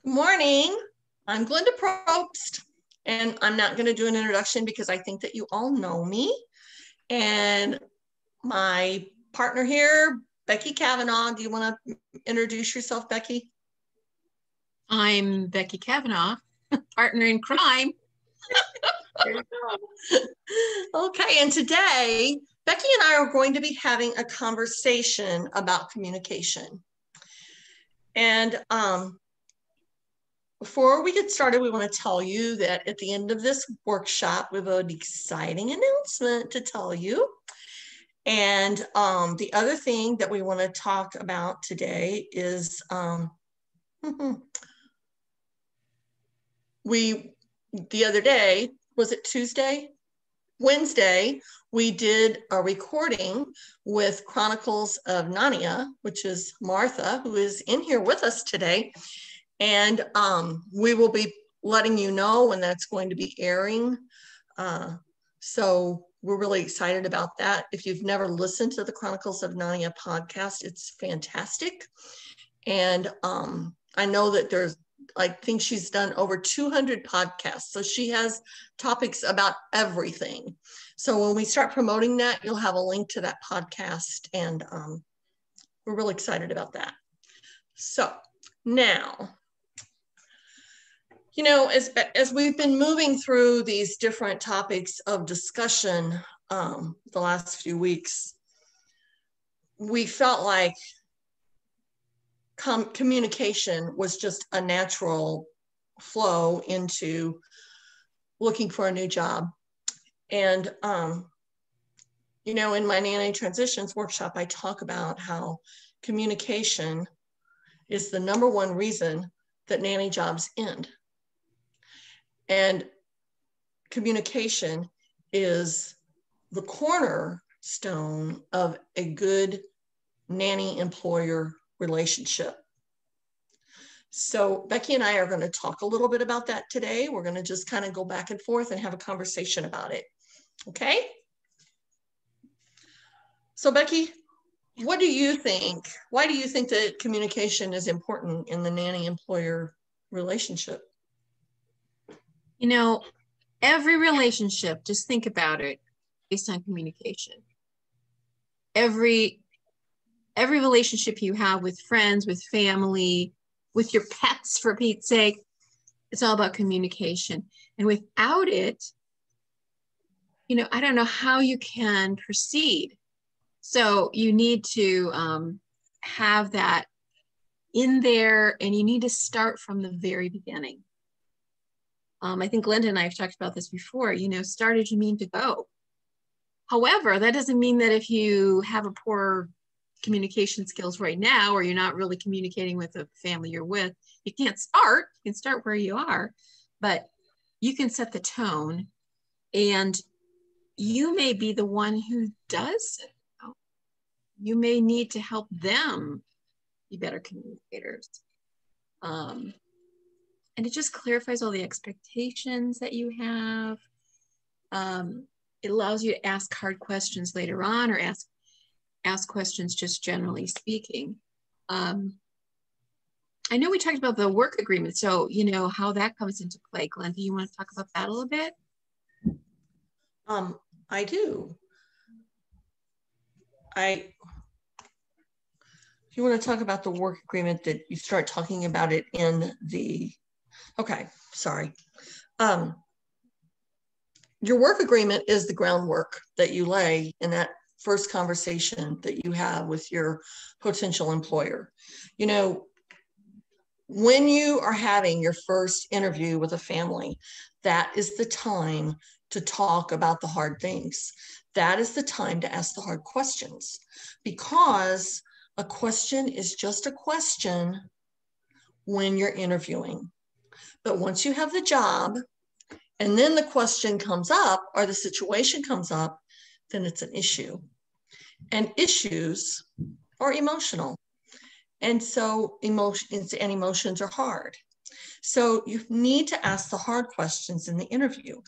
Good morning. I'm Glenda Probst, and I'm not going to do an introduction because I think that you all know me. And my partner here, Becky Kavanaugh. Do you want to introduce yourself, Becky? I'm Becky Kavanaugh, partner in crime. There you go. Okay, and today, Becky and I are going to be having a conversation about communication. And before we get started, we want to tell you that at the end of this workshop, we have an exciting announcement to tell you. And the other thing that we want to talk about today is the other day, was it Tuesday? Wednesday, we did a recording with Chronicles of Narnia, which is Martha, who is in here with us today. And we will be letting you know when that's going to be airing. So we're really excited about that. If you've never listened to the Chronicles of Narnia podcast, it's fantastic. And I know that I think she's done over 200 podcasts. So she has topics about everything. So when we start promoting that, you'll have a link to that podcast. And we're really excited about that. So now, you know, as we've been moving through these different topics of discussion the last few weeks, we felt like communication was just a natural flow into looking for a new job. And, you know, in my Nanny Transitions workshop, I talk about how communication is the number one reason that nanny jobs end. And communication is the cornerstone of a good nanny-employer relationship. So Becky and I are going to talk a little bit about that today. We're going to just kind of go back and forth and have a conversation about it. Okay? So Becky, what do you think? Why do you think that communication is important in the nanny-employer relationship? You know, every relationship, just think about it, based on communication. Every relationship you have with friends, with family, with your pets, for Pete's sake, it's all about communication. And without it, you know, I don't know how you can proceed. So you need to have that in there, and you need to start from the very beginning. I think Glenda and I have talked about this before, you know, start as you mean to go. However, that doesn't mean that if you have a poor communication skills right now, or you're not really communicating with the family you're with, you can't start. You can start where you are, but you can set the tone, and you may be the one who does it. You may need to help them be better communicators. And it just clarifies all the expectations that you have. It allows you to ask hard questions later on, or ask questions just generally speaking. I know we talked about the work agreement, so you know how that comes into play. Glenda, you want to talk about that a little bit? I do. If you want to talk about the work agreement, that you start talking about it in the, okay, sorry. Your work agreement is the groundwork that you lay in that first conversation that you have with your potential employer. You know, when you are having your first interview with a family, that is the time to talk about the hard things. That is the time to ask the hard questions, because a question is just a question when you're interviewing. But once you have the job, and then the question comes up, or the situation comes up, then it's an issue. And issues are emotional. And so emotions are hard. So you need to ask the hard questions in the interview.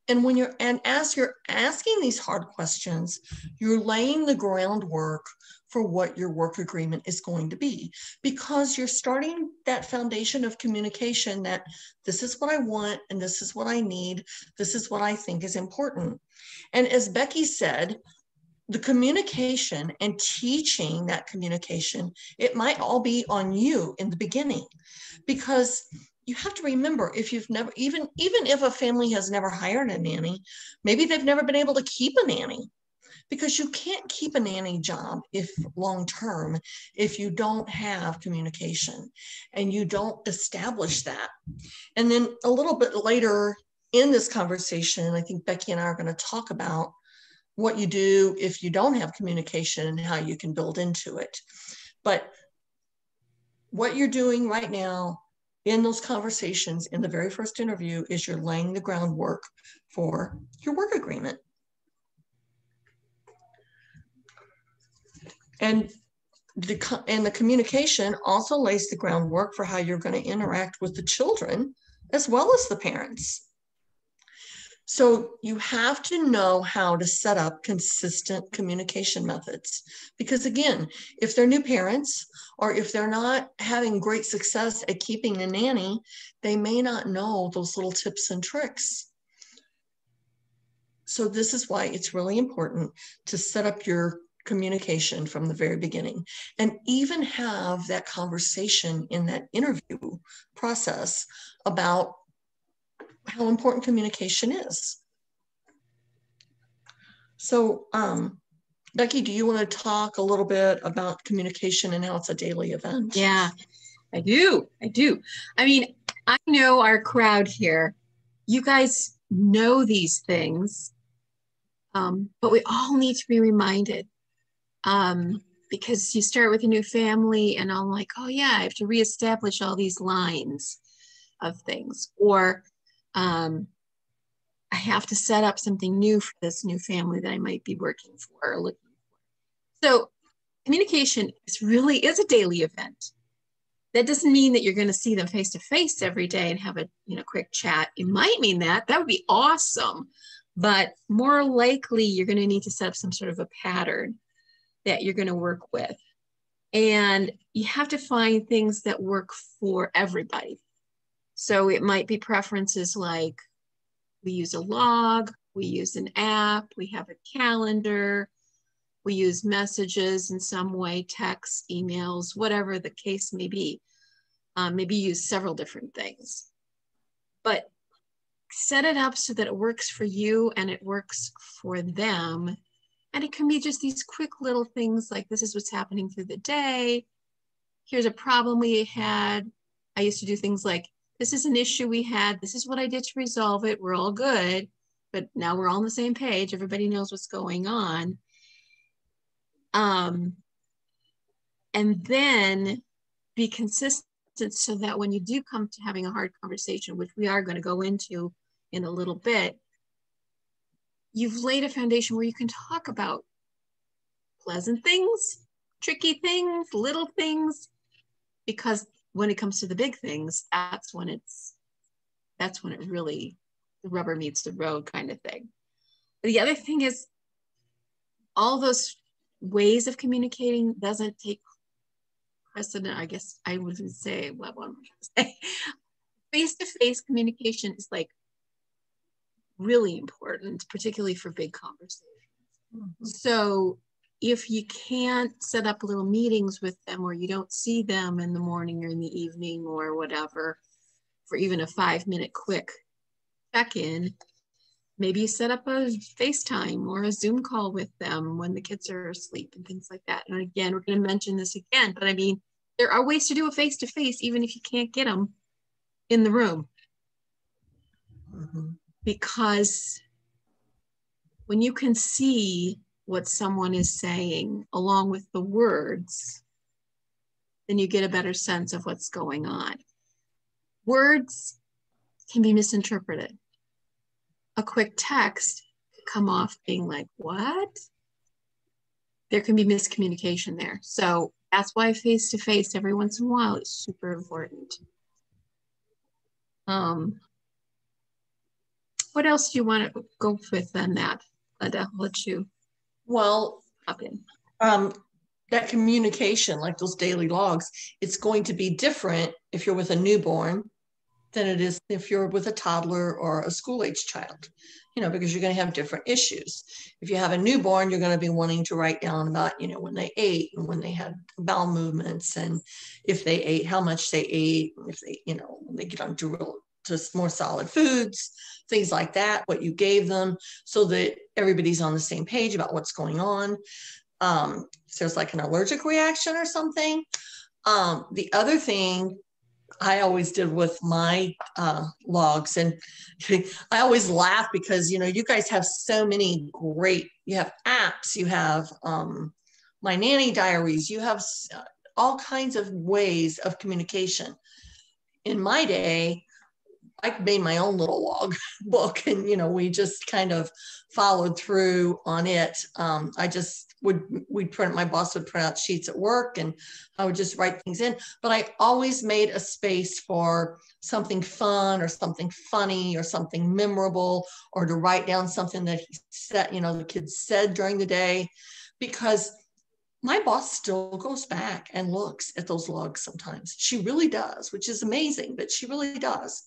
And as you're asking these hard questions, you're laying the groundwork for what your work agreement is going to be, because you're starting that foundation of communication that this is what I want and this is what I need. This is what I think is important. And as Becky said, the communication and teaching that communication, it might all be on you in the beginning, because you have to remember, if you've never, even if a family has never hired a nanny, maybe they've never been able to keep a nanny, because you can't keep a nanny job if long term, if you don't have communication and you don't establish that. And then a little bit later in this conversation, I think Becky and I are going to talk about what you do if you don't have communication and how you can build into it. But what you're doing right now in those conversations in the very first interview is you're laying the groundwork for your work agreement. And the communication also lays the groundwork for how you're going to interact with the children as well as the parents. So you have to know how to set up consistent communication methods, because again, if they're new parents or if they're not having great success at keeping a nanny, they may not know those little tips and tricks. So this is why it's really important to set up your communication from the very beginning, and even have that conversation in that interview process about how important communication is. So, Becky, do you want to talk a little bit about communication and how it's a daily event? Yeah, I do. I mean, I know our crowd here, you guys know these things, but we all need to be reminded, because you start with a new family and I'm like, oh yeah, I have to reestablish all these lines of things, or I have to set up something new for this new family that I might be working for or looking for. So communication is a daily event. That doesn't mean that you're going to see them face to face every day and have a quick chat. It might mean that would be awesome, but more likely you're going to need to set up some sort of a pattern that you're going to work with. And you have to find things that work for everybody. So it might be preferences like we use a log, we use an app, we have a calendar, we use messages in some way, text, emails, whatever the case may be. Maybe use several different things. But set it up so that it works for you and it works for them. And it can be just these quick little things like, this is what's happening through the day. Here's a problem we had. I used to do things like, this is an issue we had. This is what I did to resolve it. We're all good. But now we're all on the same page. Everybody knows what's going on. And then be consistent so that when you do come to having a hard conversation, which we are going to go into in a little bit, you've laid a foundation where you can talk about pleasant things, tricky things, little things, because when it comes to the big things, that's when it really, the rubber meets the road kind of thing. The other thing is, all those ways of communicating doesn't take precedent. I guess I wouldn't say what I'm trying to say. Face-to-face communication is like really important, particularly for big conversations. Mm-hmm. So if you can't set up little meetings with them, or you don't see them in the morning or in the evening or whatever, for even a 5-minute quick check-in, maybe you set up a FaceTime or a Zoom call with them when the kids are asleep and things like that. And again, we're going to mention this again, but I mean, there are ways to do a face-to-face, even if you can't get them in the room. Mm-hmm. Because when you can see what someone is saying along with the words, then you get a better sense of what's going on. Words can be misinterpreted. A quick text could come off being like, what? There can be miscommunication there. So that's why face-to-face every once in a while is super important. What else do you want to go with on that? Glenda, I'll let you hop in. That communication, like those daily logs, it's going to be different if you're with a newborn than it is if you're with a toddler or a school-age child, because you're going to have different issues. If you have a newborn, you're going to be wanting to write down about, when they ate and when they had bowel movements and if they ate, how much they ate, if they, when they get on to more solid foods, things like that, what you gave them, so that everybody's on the same page about what's going on. If there's like an allergic reaction or something. The other thing I always did with my logs, and I always laugh because, you guys have so many you have apps, you have my nanny diaries, you have all kinds of ways of communication. In my day, I made my own little log book and, we just kind of followed through on it. My boss would print out sheets at work and I would just write things in, but I always made a space for something fun or something funny or something memorable, or to write down something that he said, the kids said during the day, because my boss still goes back and looks at those logs sometimes. She really does, which is amazing, but she really does.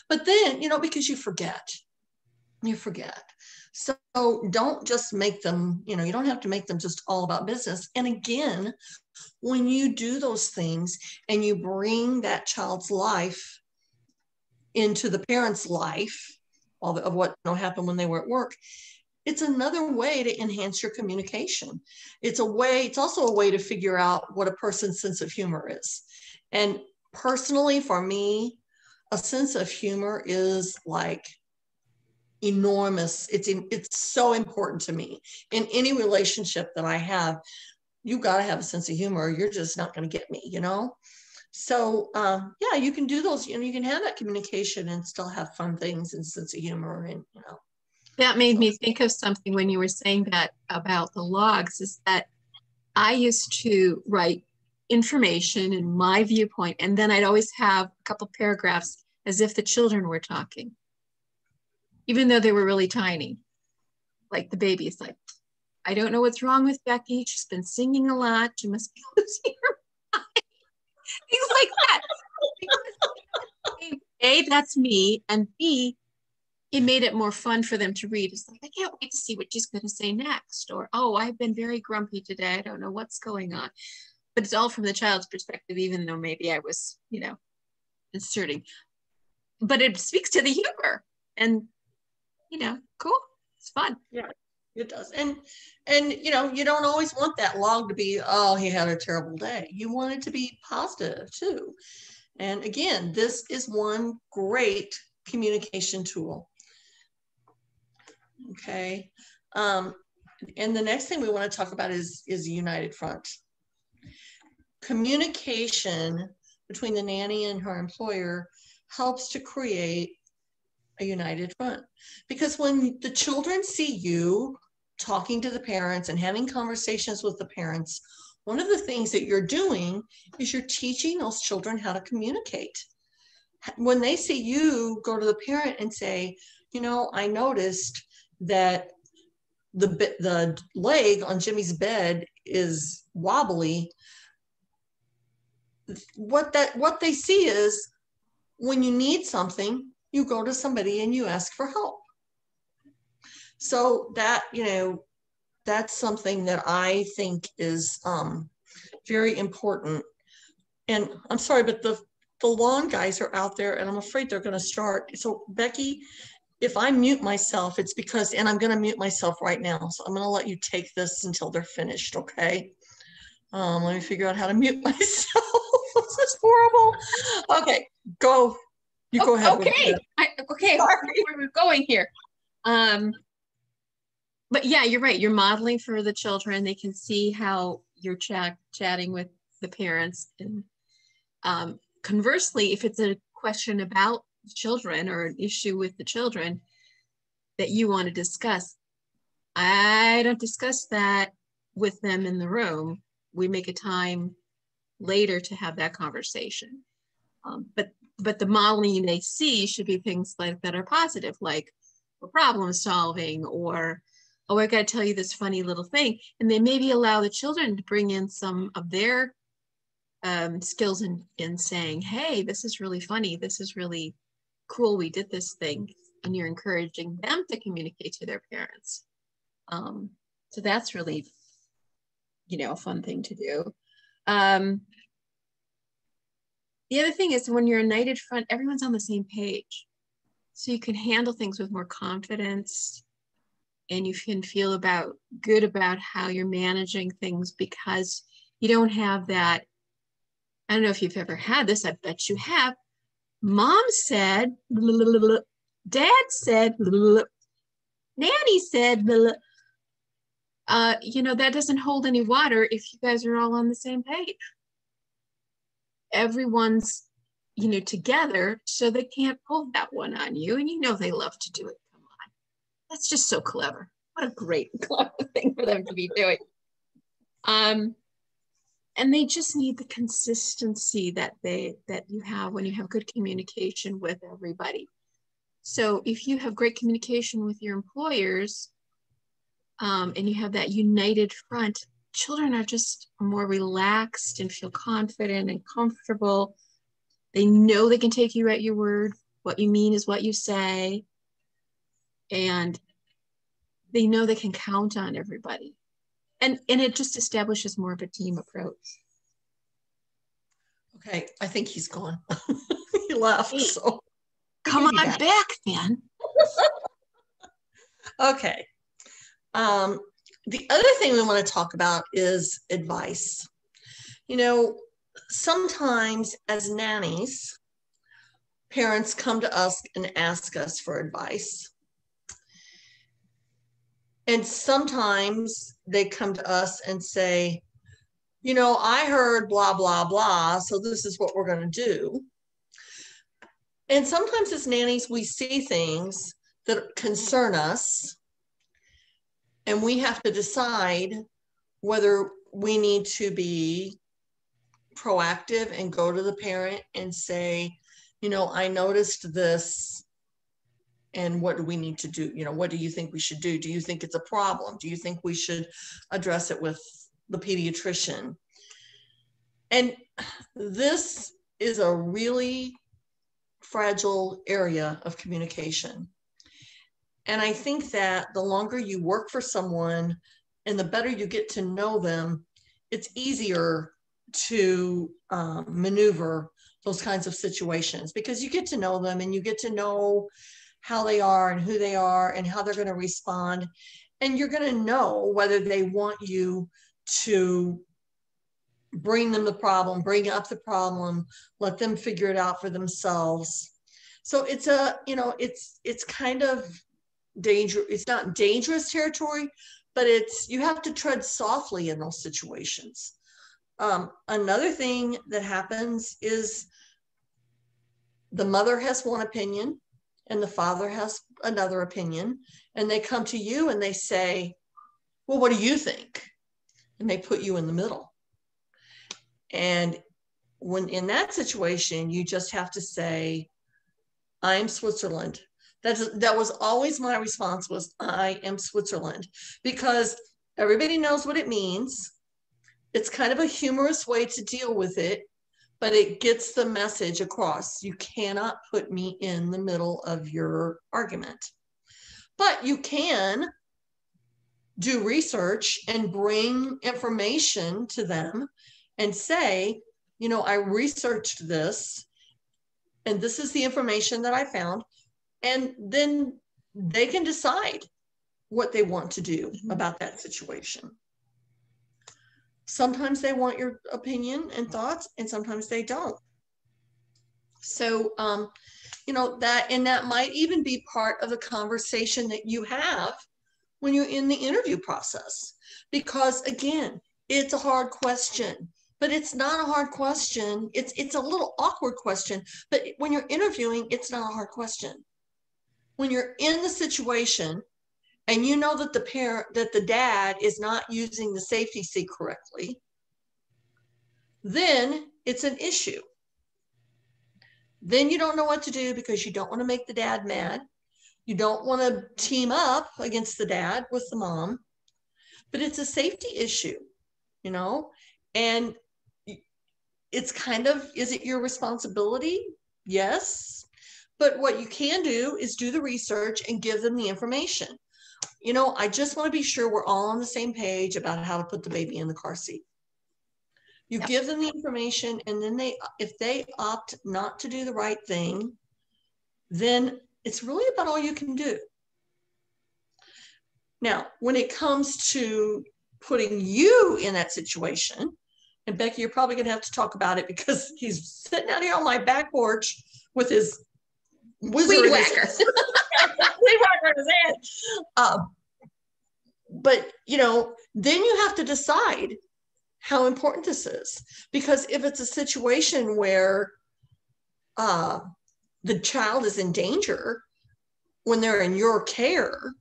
But then, because you forget. So don't just make them, you don't have to make them just all about business. And again, when you do those things and you bring that child's life into the parent's life of what happened when they were at work, it's another way to enhance your communication. It's also a way to figure out what a person's sense of humor is. And personally, for me, a sense of humor is like enormous. It's so important to me. In any relationship that I have, you got to have a sense of humor. You're just not going to get me, So yeah, you can do those, you can have that communication and still have fun things and sense of humor and, That made me think of something when you were saying that about the logs, is that I used to write information in my viewpoint, and then I'd always have a couple paragraphs as if the children were talking, even though they were really tiny. Like the baby is like, I don't know what's wrong with Becky. She's been singing a lot. She must be losing her mind. Things like that. A, that's me. And B, it made it more fun for them to read. It's like, I can't wait to see what she's going to say next. Or, oh, I've been very grumpy today. I don't know what's going on. But it's all from the child's perspective, even though maybe I was, inserting. But it speaks to the humor. And, cool. It's fun. Yeah, it does. And you don't always want that log to be, oh, he had a terrible day. You want it to be positive too. And again, this is one great communication tool. Okay. And the next thing we want to talk about is a united front. Communication between the nanny and her employer helps to create a united front, because when the children see you talking to the parents and having conversations with the parents, one of the things that you're doing is you're teaching those children how to communicate. When they see you go to the parent and say, I noticed that the leg on Jimmy's bed is wobbly, what they see is, when you need something, you go to somebody and you ask for help. So that, that's something that I think is very important. And I'm sorry, but the lawn guys are out there and I'm afraid they're going to start. So Becky, if I mute myself, it's because, and I'm going to mute myself right now. So I'm going to let you take this until they're finished. Okay. Let me figure out how to mute myself. This is horrible. Okay, go. You go ahead. Okay. Okay. Where we're going here. But yeah, you're right. You're modeling for the children. They can see how you're chatting with the parents. And conversely, if it's a question about children or an issue with the children that you want to discuss, I don't discuss that with them in the room. We make a time later to have that conversation. But but the modeling they see should be things like that are positive, like problem solving, or, oh, I got to tell you this funny little thing. And they maybe allow the children to bring in some of their skills in saying, hey, this is really funny. This is really cool. We did this thing. And you're encouraging them to communicate to their parents. So that's really, a fun thing to do. The other thing is when you're a united front, everyone's on the same page. So you can handle things with more confidence, and you can feel good about how you're managing things, because you don't have that. I don't know if you've ever had this. I bet you have. Mom said, blah, blah, blah, Dad said, blah, blah, blah, Nanny said, blah, blah. That doesn't hold any water if you guys are all on the same page. Everyone's, together, so they can't pull that one on you. And they love to do it. Come on. That's just so clever. What a great, clever thing for them to be doing. And they just need the consistency that you have when you have good communication with everybody. So if you have great communication with your employers, and you have that united front, children are just more relaxed and feel confident and comfortable. They know they can take you at your word. What you mean is what you say. And they know they can count on everybody. And it just establishes more of a team approach. Okay, I think he's gone. He left. Hey, so come on back then. Okay. The other thing we want to talk about is advice. Sometimes as nannies, parents come to us and ask us for advice. And sometimes they come to us and say, I heard blah, blah, blah, so this is what we're going to do. And sometimes as nannies, we see things that concern us, and we have to decide whether we need to be proactive and go to the parent and say, I noticed this, and what do we need to do? What do you think we should do? Do you think it's a problem? Do you think we should address it with the pediatrician? And this is a really fragile area of communication. And I think that the longer you work for someone and the better you get to know them, it's easier to maneuver those kinds of situations, because you get to know them and you get to know how they are and who they are and how they're going to respond. And you're going to know whether they want you to bring them the problem, bring up the problem, let them figure it out for themselves. So it's it's kind of dangerous. It's not dangerous territory, but you have to tread softly in those situations. Another thing that happens is the mother has one opinion and the father has another opinion, and they come to you and they say, well, what do you think? And they put you in the middle. And when in that situation, you just have to say, I'm Switzerland. That was always my response, was I am Switzerland, because everybody knows what it means. It's kind of a humorous way to deal with it, but it gets the message across. You cannot put me in the middle of your argument. But you can do research and bring information to them and say, I researched this, and this is the information that I found. And then they can decide what they want to do about that situation. Sometimes they want your opinion and thoughts, and sometimes they don't. So, that might even be part of the conversation that you have when you're in the interview process. Because again, it's a hard question, but it's not a hard question. It's a little awkward question, but when you're interviewing, it's not a hard question. When you're in the situation and you know that the dad is not using the safety seat correctly, then it's an issue. Then you don't know what to do because you don't want to make the dad mad. You don't want to team up against the dad with the mom, but it's a safety issue, you know, and it's kind of, is it your responsibility? Yes. But what you can do is do the research and give them the information. You know, I just want to be sure we're all on the same page about how to put the baby in the car seat. You Yep. give them the information, and then if they opt not to do the right thing, then it's really about all you can do. Now, when it comes to putting you in that situation, and Becky, you're probably going to have to talk about it because he's sitting out here on my back porch with his Weed whacker. Weed whacker in his head. But, you know, then you have to decide how important this is. Because if it's a situation where the child is in danger when they're in your care,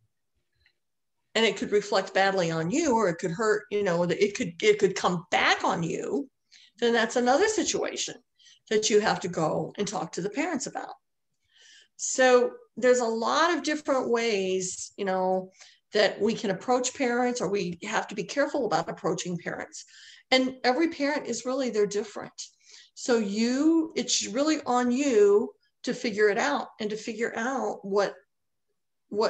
and it could reflect badly on you, or it could hurt, you know, it could come back on you, then that's another situation that you have to go and talk to the parents about. So there's a lot of different ways, you know, that we can approach parents, or we have to be careful about approaching parents. And every parent is really, they're different. So it's really on you to figure it out, and to figure out what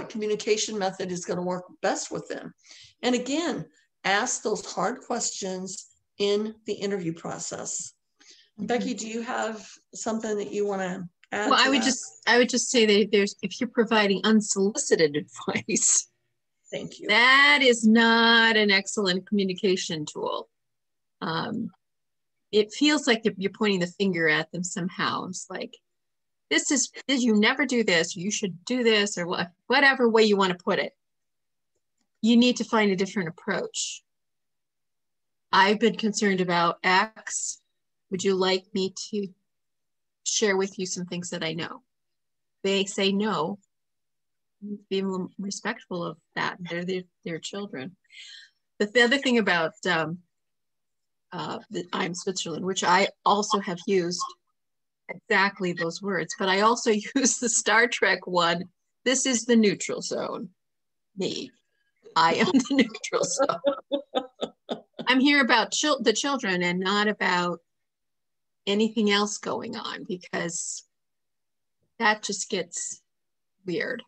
communication method is going to work best with them. And again, ask those hard questions in the interview process. Mm-hmm. Becky, do you have something that you want to add? Well, I would just say that if you're providing unsolicited advice, thank you, that is not an excellent communication tool. It feels like you're pointing the finger at them somehow. It's like, you never do this, you should do this, or whatever way you want to put it. You need to find a different approach. I've been concerned about X. Would you like me to share with you some things that I know? They say no. Be respectful of that. They're their children. But the other thing about I'm Switzerland, which I also have used exactly those words, but I also use the Star Trek one. This is the neutral zone. Me. I am the neutral zone. I'm here about the children and not about anything else going on, because that just gets weird.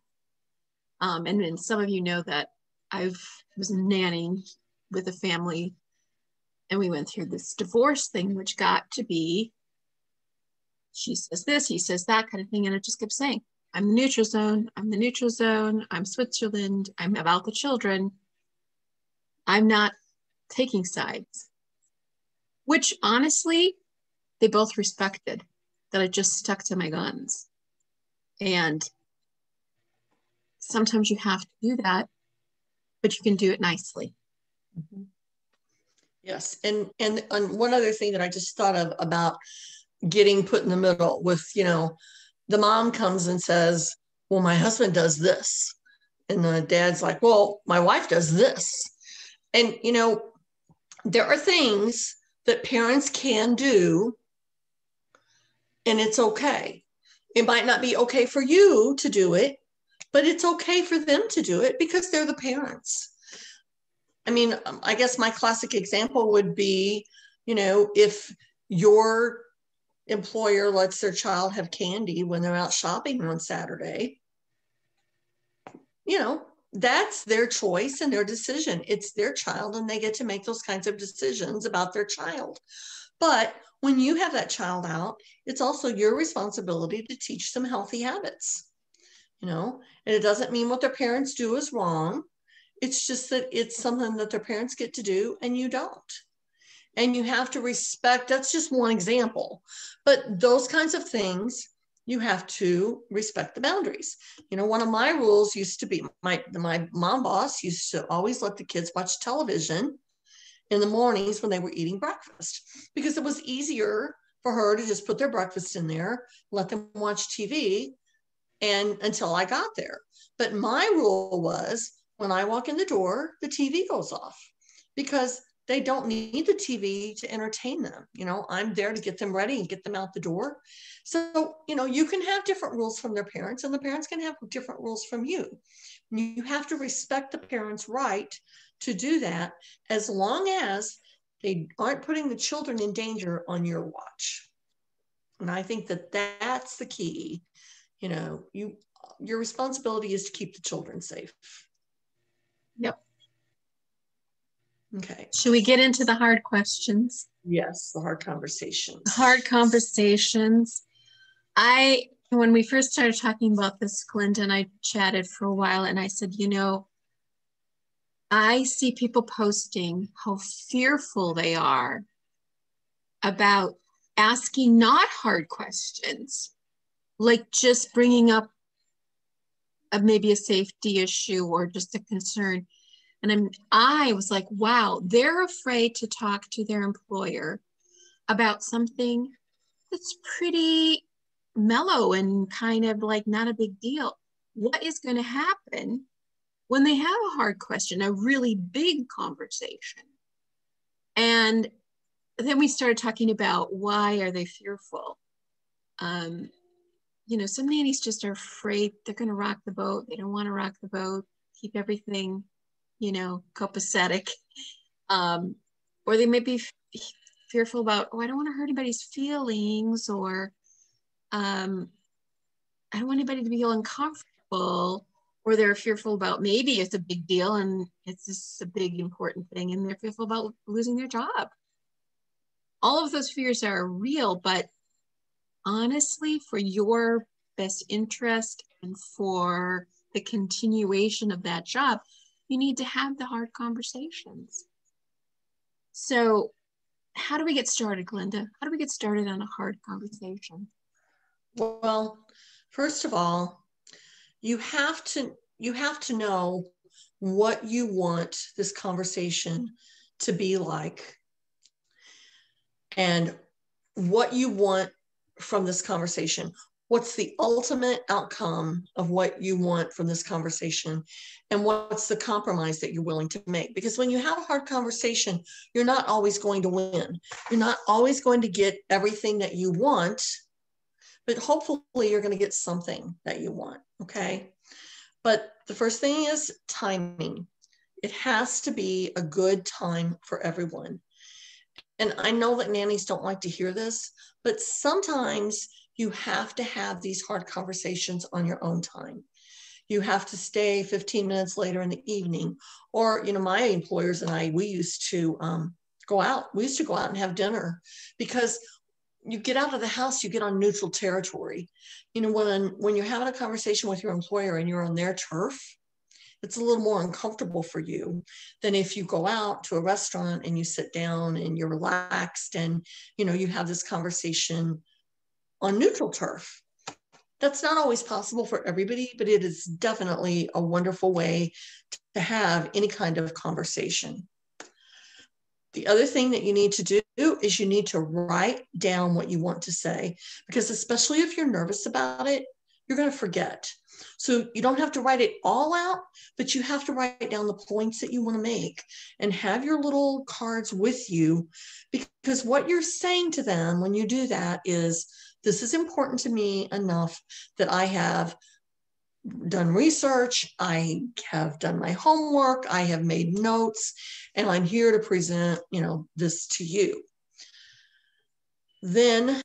And then some of you know that I was nannying with a family, and we went through this divorce thing, which got to be, she says this, he says that kind of thing. And it just kept saying, I'm the neutral zone. I'm the neutral zone. I'm Switzerland. I'm about the children. I'm not taking sides, which honestly, they both respected that I just stuck to my guns. And sometimes you have to do that, but you can do it nicely. Mm-hmm. Yes. And one other thing that I just thought of about getting put in the middle with, you know, the mom comes and says, well, my husband does this. And the dad's like, well, my wife does this. And, you know, there are things that parents can do, and it's okay. It might not be okay for you to do it, but it's okay for them to do it because they're the parents. I mean, I guess my classic example would be, you know, if your employer lets their child have candy when they're out shopping on Saturday, you know, that's their choice and their decision. It's their child, and they get to make those kinds of decisions about their child. But when you have that child out, it's also your responsibility to teach them healthy habits, you know, and it doesn't mean what their parents do is wrong. It's just that it's something that their parents get to do and you don't. And you have to respect, that's just one example. But those kinds of things, you have to respect the boundaries. You know, one of my rules used to be, my mom boss used to always let the kids watch television in the mornings when they were eating breakfast, because it was easier for her to just put their breakfast in there, let them watch TV, and until I got there. But my rule was, when I walk in the door, the TV goes off, because they don't need the TV to entertain them. I'm there to get them ready and get them out the door. So, you can have different rules from their parents, and the parents can have different rules from you. You have to respect the parents' right to do that, as long as they aren't putting the children in danger on your watch. And I think that that's the key. Your responsibility is to keep the children safe. Yep. Okay. Should we get into the hard questions? Yes, the hard conversations. Hard conversations. When we first started talking about this, Glenda and I chatted for a while, and I said, I see people posting how fearful they are about asking not hard questions, like just bringing up maybe a safety issue or just a concern. And I was like, wow, they're afraid to talk to their employer about something that's pretty mellow and kind of like not a big deal. What is going to happen when they have a hard question, a really big conversation? And then we started talking about why are they fearful? Some nannies just are afraid they're going to rock the boat. They don't want to rock the boat, keep everything, copacetic. Or they may be fearful about, I don't want to hurt anybody's feelings, or I don't want anybody to feel uncomfortable, or they're fearful about maybe it's a big deal and it's just a big important thing, and they're fearful about losing their job. All of those fears are real, but honestly, for your best interest and for the continuation of that job, you need to have the hard conversations. So how do we get started, Glenda? How do we get started on a hard conversation? Well, first of all, you have to know what you want this conversation to be like, and what you want from this conversation. What's the ultimate outcome of what you want from this conversation, and what's the compromise that you're willing to make? Because when you have a hard conversation, you're not always going to win. You're not always going to get everything that you want, but hopefully you're going to get something that you want, okay? But the first thing is timing. It has to be a good time for everyone. And I know that nannies don't like to hear this, but sometimes you have to have these hard conversations on your own time. You have to stay 15 minutes later in the evening. Or, my employers and I, we used to go out. We used to go out and have dinner, because you get out of the house, you get on neutral territory. When you're having a conversation with your employer and you're on their turf, it's a little more uncomfortable for you than if you go out to a restaurant and you sit down and you're relaxed and, you have this conversation on neutral turf. That's not always possible for everybody, but it is definitely a wonderful way to have any kind of conversation. The other thing that you need to do is you need to write down what you want to say, because especially if you're nervous about it, you're going to forget. So you don't have to write it all out, but you have to write down the points that you want to make and have your little cards with you, because what you're saying to them when you do that is, this is important to me enough that I have done research, I have done my homework, I have made notes, and I'm here to present, this to you. Then,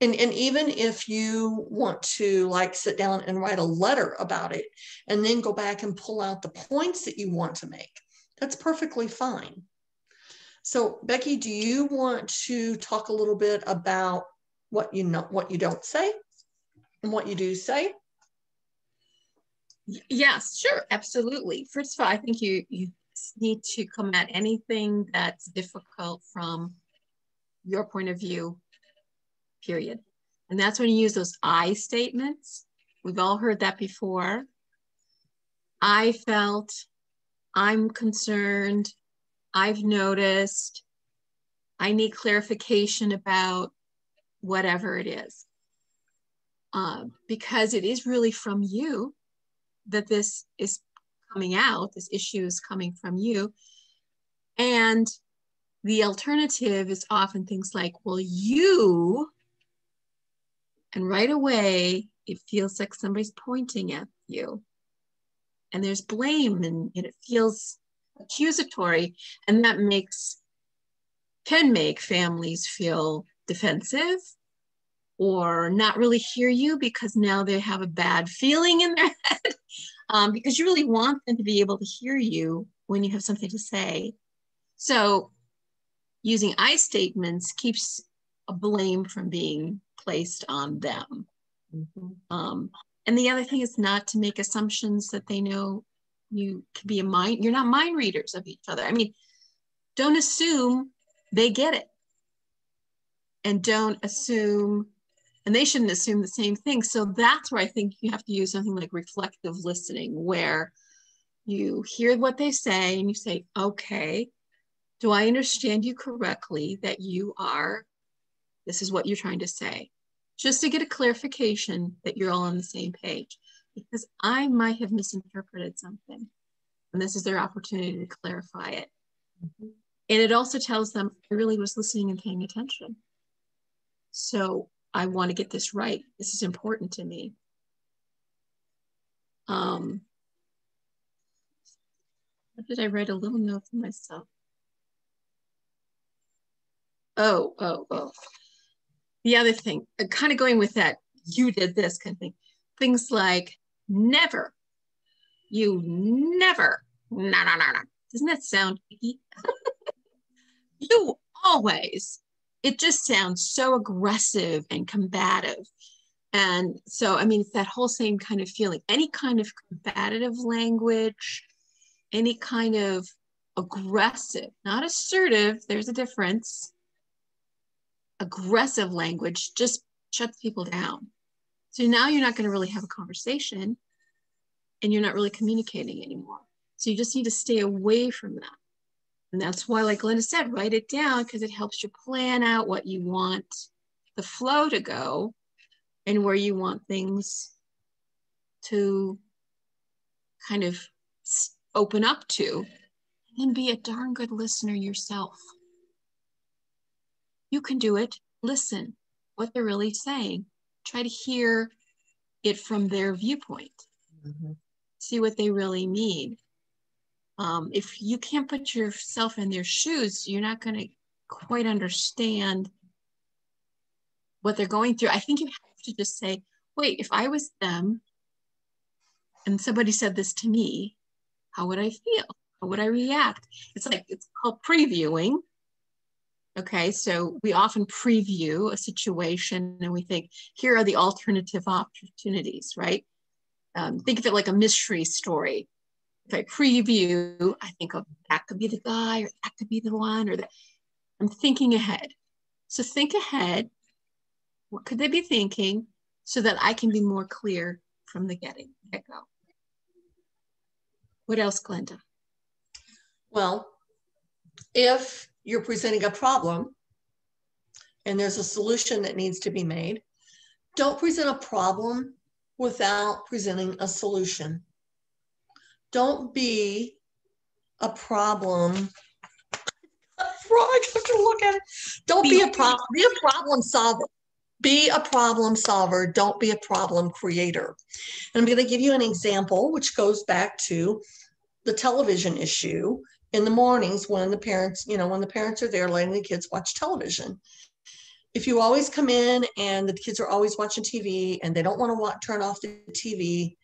and even if you want to sit down and write a letter about it and then go back and pull out the points that you want to make, that's perfectly fine. So Becky, do you want to talk a little bit about what you don't say and what you do say? Yes, sure, absolutely. First of all, I think you need to come at anything that's difficult from your point of view, period. And that's when you use those I statements. We've all heard that before. I felt, I'm concerned, I've noticed, I need clarification about whatever it is. Because it is really from you that this is coming out, this issue is coming from you. And the alternative is often things like, well, you, and right away, it feels like somebody's pointing at you. And there's blame and it feels accusatory. And that can make families feel defensive or not really hear you because now they have a bad feeling in their head because you really want them to be able to hear you when you have something to say. So using I statements keeps a blame from being placed on them. Mm-hmm. And the other thing is not to make assumptions that they know you can be you're not mind readers of each other. I mean, don't assume they get it. And don't assume, and they shouldn't assume the same thing. So that's where I think you have to use something like reflective listening, where you hear what they say and you say, okay, do I understand you correctly that this is what you're trying to say? Just to get a clarification that you're all on the same page, because I might have misinterpreted something. And this is their opportunity to clarify it. Mm-hmm. And it also tells them, I really was listening and paying attention. So I want to get this right. This is important to me. What did I write a little note for myself? Oh. The other thing, kind of going with that, you did this kind of thing. Things like never, you never, no. Doesn't that sound icky? You always. It just sounds so aggressive and combative. And so, I mean, it's that whole same kind of feeling. Any kind of combative language, any kind of aggressive, not assertive, there's a difference. Aggressive language just shuts people down. So now you're not going to really have a conversation and you're not really communicating anymore. So you just need to stay away from that. And that's why, like Glenda said, write it down because it helps you plan out what you want the flow to go and where you want things to kind of open up to, and be a darn good listener yourself. You can do it. Listen what they're really saying. Try to hear it from their viewpoint. Mm-hmm. See what they really mean. If you can't put yourself in their shoes, you're not going to quite understand what they're going through. I think you have to just say, wait, if I was them and somebody said this to me, how would I feel? How would I react? It's called previewing. Okay, so we often preview a situation and we think, here are the alternative opportunities, right? Think of it like a mystery story. If I preview, I think, oh, that could be the guy, or that could be the one, or that. I'm thinking ahead. So think ahead. What could they be thinking so that I can be more clear from the get-go? What else, Glenda? Well, if you're presenting a problem and there's a solution that needs to be made, don't present a problem without presenting a solution. Don't be a problem. I have to look at it. Don't be a problem. Be a problem solver. Be a problem solver. Don't be a problem creator. And I'm going to give you an example, which goes back to the television issue in the mornings when the parents are there letting the kids watch television. If you always come in and the kids are always watching TV and they don't want to turn off the TV,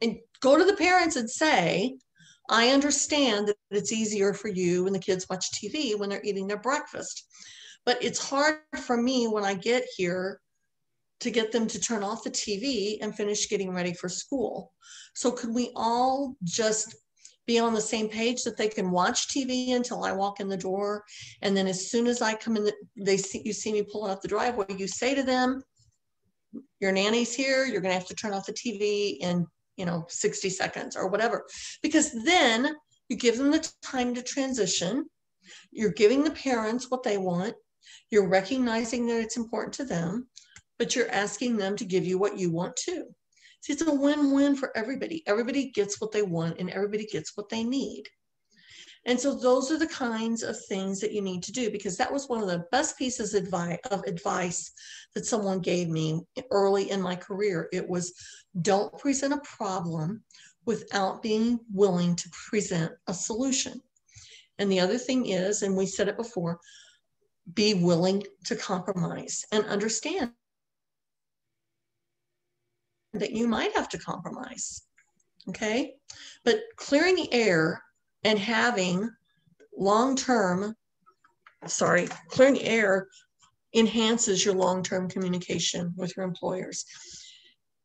and go to the parents and say, I understand that it's easier for you when the kids watch TV when they're eating their breakfast, but it's hard for me when I get here to get them to turn off the TV and finish getting ready for school. So could we all just be on the same page that they can watch TV until I walk in the door? And then as soon as I come in, you see me pulling up the driveway, you say to them, your nanny's here, you're going to have to turn off the TV in 60 seconds or whatever, because then you give them the time to transition. You're giving the parents what they want. You're recognizing that it's important to them, but you're asking them to give you what you want too. See, it's a win-win for everybody. Everybody gets what they want and everybody gets what they need. And so those are the kinds of things that you need to do, because that was one of the best pieces of advice that someone gave me early in my career. It was, don't present a problem without being willing to present a solution. And the other thing is, and we said it before, be willing to compromise and understand that you might have to compromise. Okay. But clearing the air and having clearing the air enhances your long-term communication with your employers.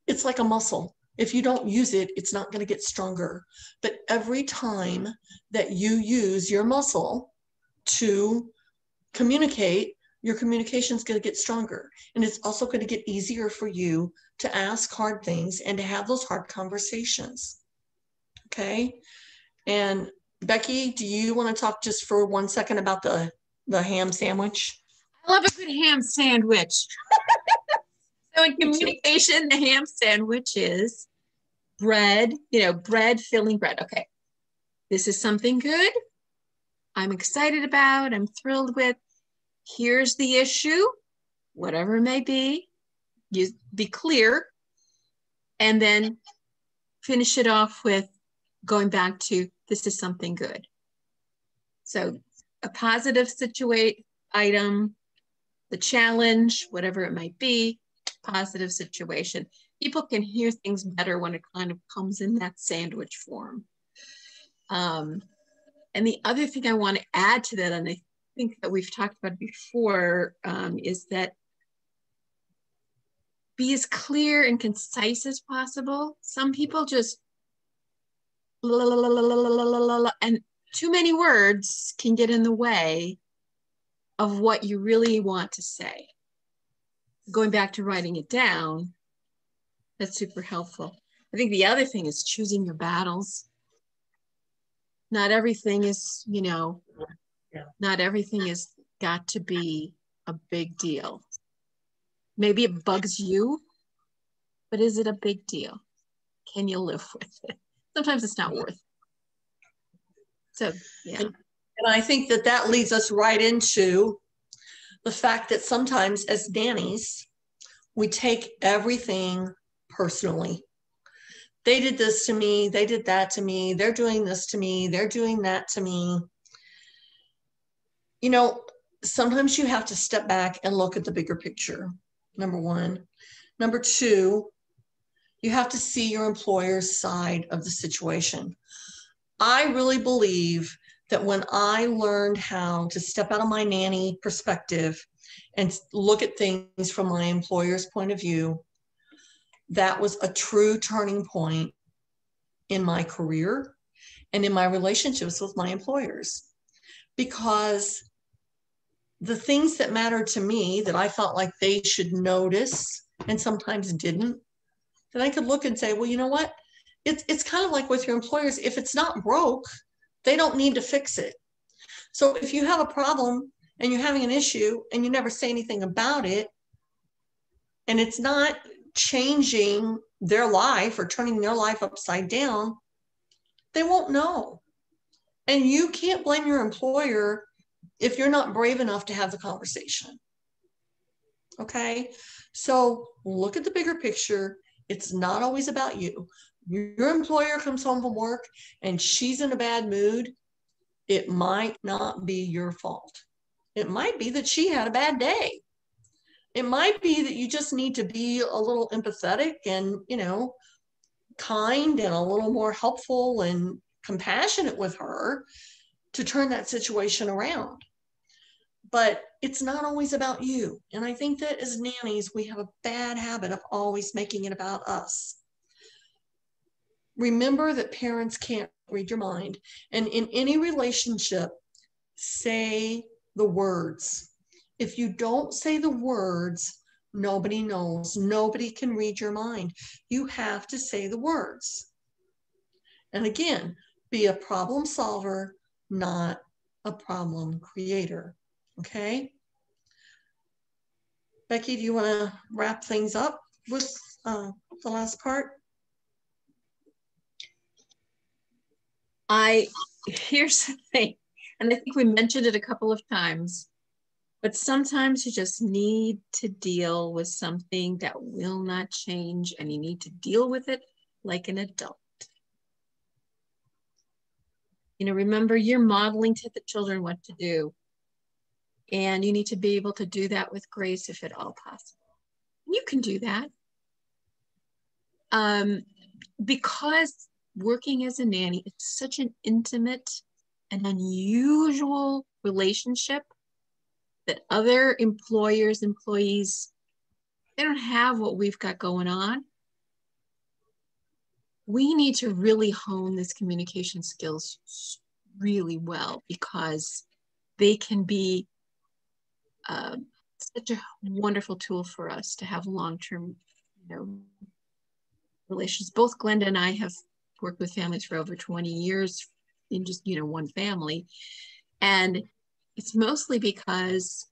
It's like a muscle. If you don't use it, it's not going to get stronger. But every time that you use your muscle to communicate, your communication is going to get stronger. And it's also going to get easier for you to ask hard things and to have those hard conversations. Okay. And Becky, do you want to talk just for 1 second about the ham sandwich? I love a good ham sandwich. So in communication, the ham sandwich is bread, bread, filling bread. Okay. This is something good I'm excited about, I'm thrilled with. Here's the issue, whatever it may be. You be clear, and then finish it off with going back to, this is something good. So a positive item, the challenge, whatever it might be, positive situation. People can hear things better when it kind of comes in that sandwich form. And the other thing I want to add to that, and I think that we've talked about before, is that be as clear and concise as possible. Some people just and too many words can get in the way of what you really want to say. Going back to writing it down, that's super helpful. I think the other thing is choosing your battles. Not everything is, not everything is got to be a big deal. Maybe it bugs you, but is it a big deal? Can you live with it? Sometimes it's not worth it. So, yeah. And I think that leads us right into the fact that sometimes as nannies, we take everything personally. They did this to me, they did that to me, they're doing this to me, they're doing that to me. Sometimes you have to step back and look at the bigger picture, number one. Number two, you have to see your employer's side of the situation. I really believe that when I learned how to step out of my nanny perspective and look at things from my employer's point of view, that was a true turning point in my career and in my relationships with my employers. Because the things that mattered to me that I felt like they should notice and sometimes didn't, then I could look and say, well, you know what? It's kind of like with your employers. If it's not broke, they don't need to fix it. So if you have a problem and you're having an issue and you never say anything about it, and it's not changing their life or turning their life upside down, they won't know. And you can't blame your employer if you're not brave enough to have the conversation. Okay? So look at the bigger picture. It's not always about you. Your employer comes home from work and she's in a bad mood. It might not be your fault. It might be that she had a bad day. It might be that you just need to be a little empathetic and, kind and a little more helpful and compassionate with her to turn that situation around. But it's not always about you. And I think that as nannies, we have a bad habit of always making it about us. Remember that parents can't read your mind. And in any relationship, say the words. If you don't say the words, nobody knows. Nobody can read your mind. You have to say the words. And again, be a problem solver, not a problem creator. Okay? Becky, do you want to wrap things up with the last part? I here's the thing, and I think we mentioned it a couple of times, but sometimes you just need to deal with something that will not change, and you need to deal with it like an adult. You know, remember, you're modeling to the children what to do, and you need to be able to do that with grace if at all possible. You can do that. Because working as a nanny is such an intimate and unusual relationship that other employers, employees, they don't have what we've got going on. We need to really hone this communication skills really well, because they can be such a wonderful tool for us to have long-term, you know, relations. Both Glenda and I have worked with families for over 20 years in just, you know, one family. And it's mostly because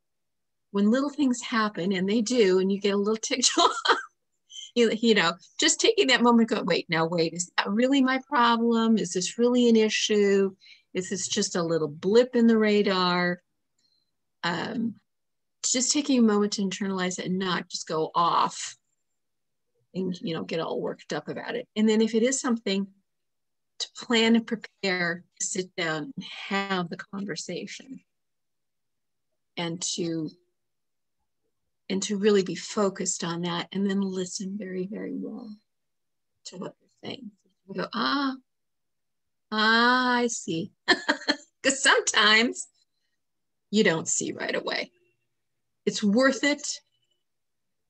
when little things happen, and they do, and you get a little ticked off, you know, just taking that moment, go, wait, is that really my problem? Is this really an issue? Is this just a little blip in the radar? Just taking a moment to internalize it and not just go off and, you know, get all worked up about it. And then if it is something, to plan and prepare, to sit down and have the conversation, and to really be focused on that, and then listen very, very well to what they're saying. We go, I see. Because sometimes you don't see right away. It's worth it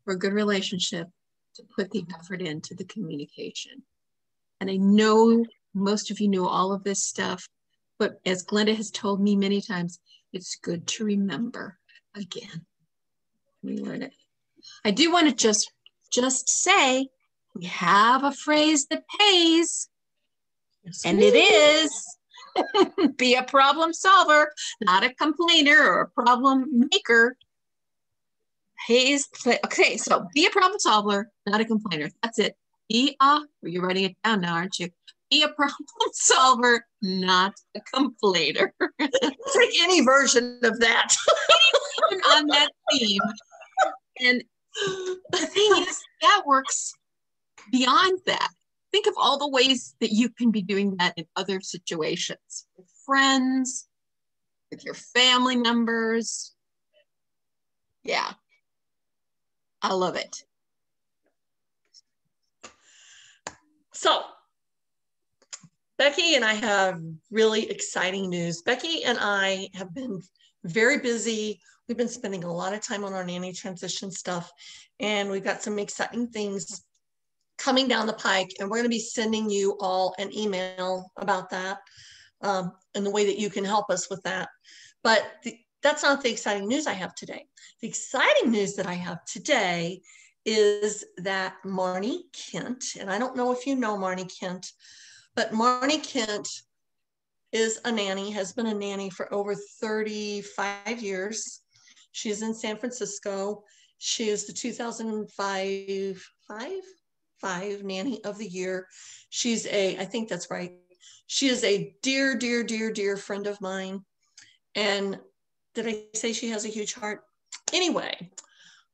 for a good relationship to put the effort into the communication. And I know most of you know all of this stuff, but as Glenda has told me many times, it's good to remember again. We learn it. I do want to just say, we have a phrase that pays, and it is, be a problem solver, not a complainer or a problem maker. Pays. Okay, so be a problem solver, not a complainer. That's it. You're writing it down now, aren't you? Be a problem solver, not a complainer. Take any version of that. Any version on that theme. And the thing is, that works beyond that. Think of all the ways that you can be doing that in other situations, with friends, with your family members. Yeah, I love it. So, Becky and I have really exciting news. Becky and I have been very busy. We've been spending a lot of time on our nanny transition stuff, and we've got some exciting things coming down the pike, and we're going to be sending you all an email about that, and the way that you can help us with that. But that's not the exciting news I have today. The exciting news that I have today is that Marnie Kent, and I don't know if you know Marnie Kent, but Marnie Kent is a nanny, has been a nanny for over 35 years. She is in San Francisco. She is the 2005 Nanny of the Year. She's I think that's right. She is a dear, dear, dear, dear friend of mine. And did I say she has a huge heart? Anyway,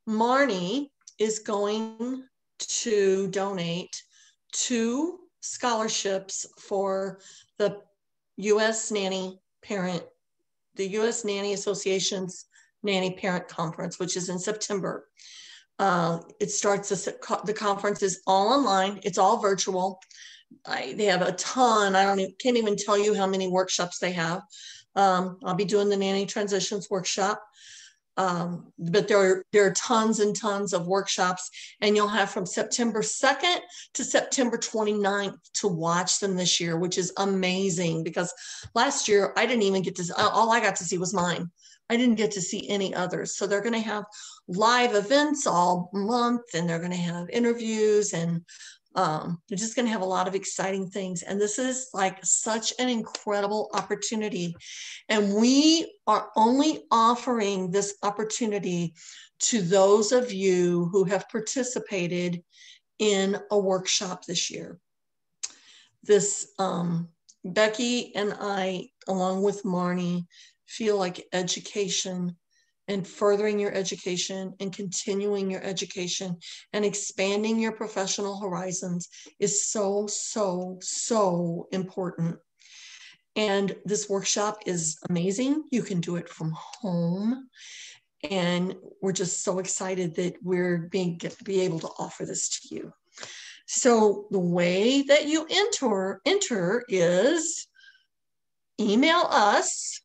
Marnie is going to donate 2 scholarships for the U.S. Nanny Association's Nanny Parent Conference, which is in September. It starts, the conference is all online. It's all virtual. They have a ton. Can't even tell you how many workshops they have. I'll be doing the nanny transitions workshop. But there are tons and tons of workshops, and you'll have from September 2nd to September 29th to watch them this year, which is amazing, because last year I didn't even get to, all I got to see was mine. I didn't get to see any others. So they're going to have live events all month, and they're going to have interviews, and they're just going to have a lot of exciting things. And this is like such an incredible opportunity. And we are only offering this opportunity to those of you who have participated in a workshop this year. This Becky and I, along with Marnie, feel like education and furthering your education and continuing your education and expanding your professional horizons is so, so, so important. And this workshop is amazing. You can do it from home. And we're just so excited that we're get to be able to offer this to you. So the way that you enter is email us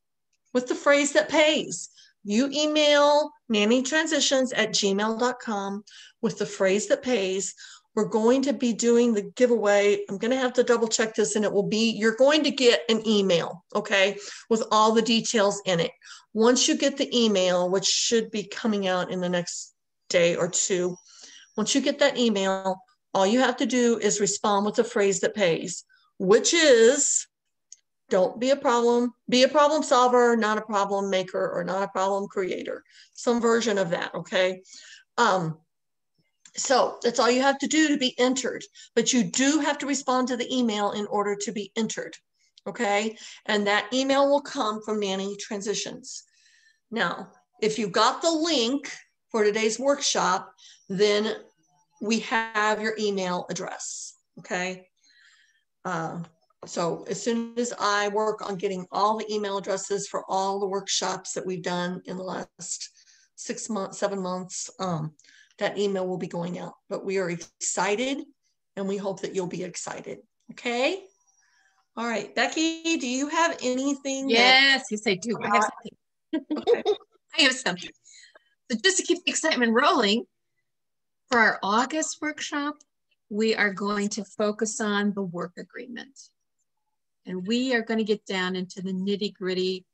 with the phrase that pays. You email nannytransitions@gmail.com with the phrase that pays. We're going to be doing the giveaway. I'm going to have to double check this, and it will be, you're going to get an email, okay, with all the details in it. Once you get the email, which should be coming out in the next day or two, once you get that email, all you have to do is respond with the phrase that pays, which is, don't be a problem solver, not a problem maker, or not a problem creator. Some version of that, okay? So that's all you have to do to be entered, but you do have to respond to the email in order to be entered, okay? And that email will come from Nanny Transitions. Now, if you got the link for today's workshop, then we have your email address, okay? So as soon as I work on getting all the email addresses for all the workshops that we've done in the last 6 months, 7 months, that email will be going out. But we are excited, and we hope that you'll be excited. Okay. All right, Becky, do you have anything? Yes, I do. I have something. Okay. I have something. So just to keep the excitement rolling, for our August workshop, we are going to focus on the work agreement. And we are going to get down into the nitty-gritty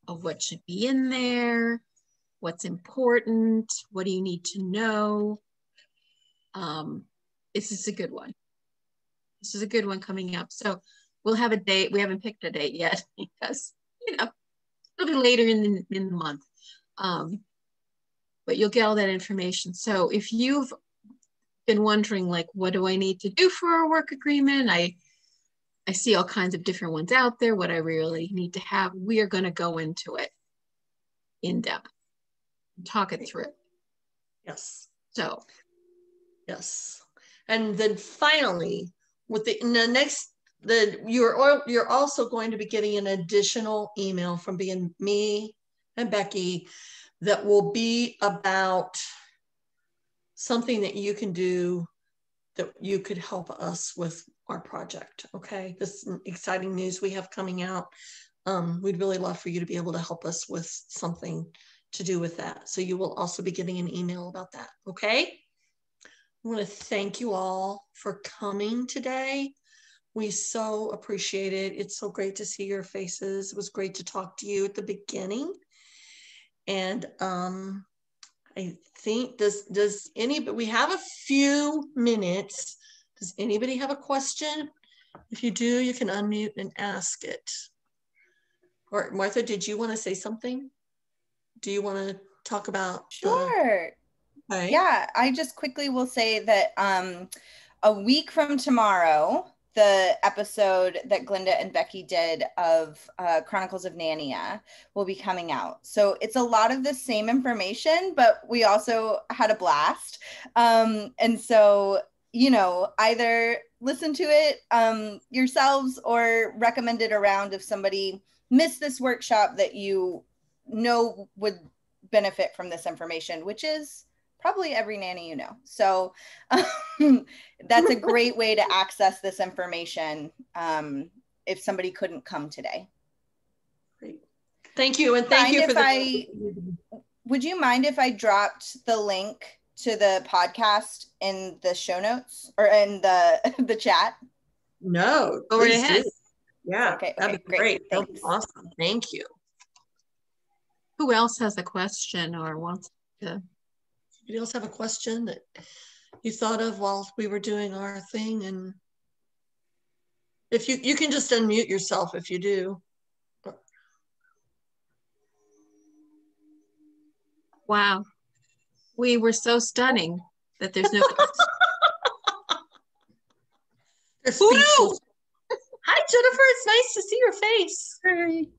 of what should be in there, what's important, what do you need to know. This is a good one. This is a good one coming up. So we'll have a date. We haven't picked a date yet because, you know, it'll be later in the month. But you'll get all that information. So if you've been wondering, like, what do I need to do for a work agreement? I see all kinds of different ones out there, what I really need to have. We are going to go into it in depth, talk it through. Yes. So. Yes. And then finally, with you're also going to be getting an additional email from me and Becky that will be about something that you can do that you could help us with our project. Okay. This exciting news we have coming out. We'd really love for you to be able to help us with something to do with that. So you will also be getting an email about that. Okay. I want to thank you all for coming today. We so appreciate it. It's so great to see your faces. It was great to talk to you at the beginning. And I think, we have a few minutes. Does anybody have a question? If you do, you can unmute and ask it. Or Martha, did you want to say something? Do you want to talk about? Sure. Okay. Yeah, I just quickly will say that a week from tomorrow, the episode that Glenda and Becky did of Chronicles of Narnia will be coming out. So it's a lot of the same information, but we also had a blast. And so, you know, either listen to it yourselves or recommend it around if somebody missed this workshop that you know would benefit from this information, which is probably every nanny you know. So that's a great way to access this information if somebody couldn't come today. Great. Thank you. And thank you for would you mind if I dropped the link to the podcast in the show notes or in the chat? No, go right ahead. Yeah, okay, that'd be great. Thanks. That'd be awesome. Thank you. Who else has a question or wants to? Anybody else have a question that you thought of while we were doing our thing? And if you can just unmute yourself if you do. Wow. We were so stunning that there's no. They're speechless. Hi, Jennifer. It's nice to see your face. Hey.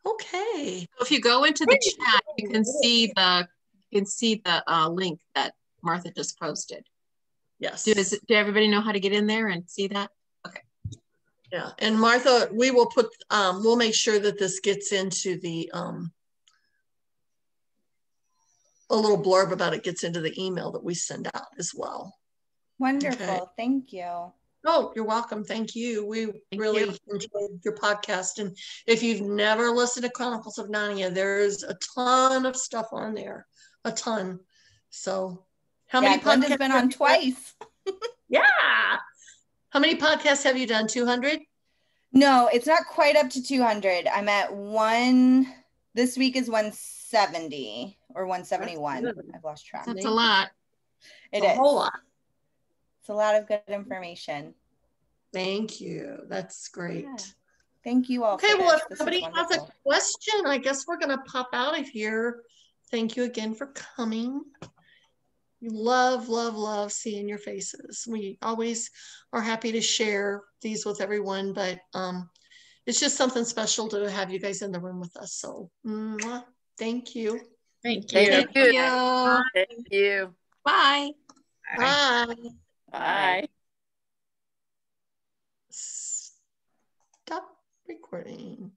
Okay. So if you go into the chat, you can see the link that Martha just posted. Yes. Do everybody know how to get in there and see that? Okay. Yeah. And Martha, we will put, we'll make sure that this gets into the, a little blurb about it gets into the email that we send out as well. Wonderful. Okay. Thank you. Oh, you're welcome. Thank you. We really enjoyed your podcast. And if you've never listened to Chronicles of Narnia, there's a ton of stuff on there, a ton. So how many podcasts? Glenda's been on twice. Yeah. How many podcasts have you done? 200? No, it's not quite up to 200. I'm at this week is 170 or 171. I've lost track. That's a lot. It is. A whole lot. It's a lot of good information. Thank you. That's great. Yeah. Thank you all. Okay, well, if somebody has a question, I guess we're going to pop out of here. Thank you again for coming. We love, love, love seeing your faces. We always are happy to share these with everyone, but it's just something special to have you guys in the room with us. So thank you. Thank you. Thank you. Thank you. Bye. Bye. Bye. Stop recording.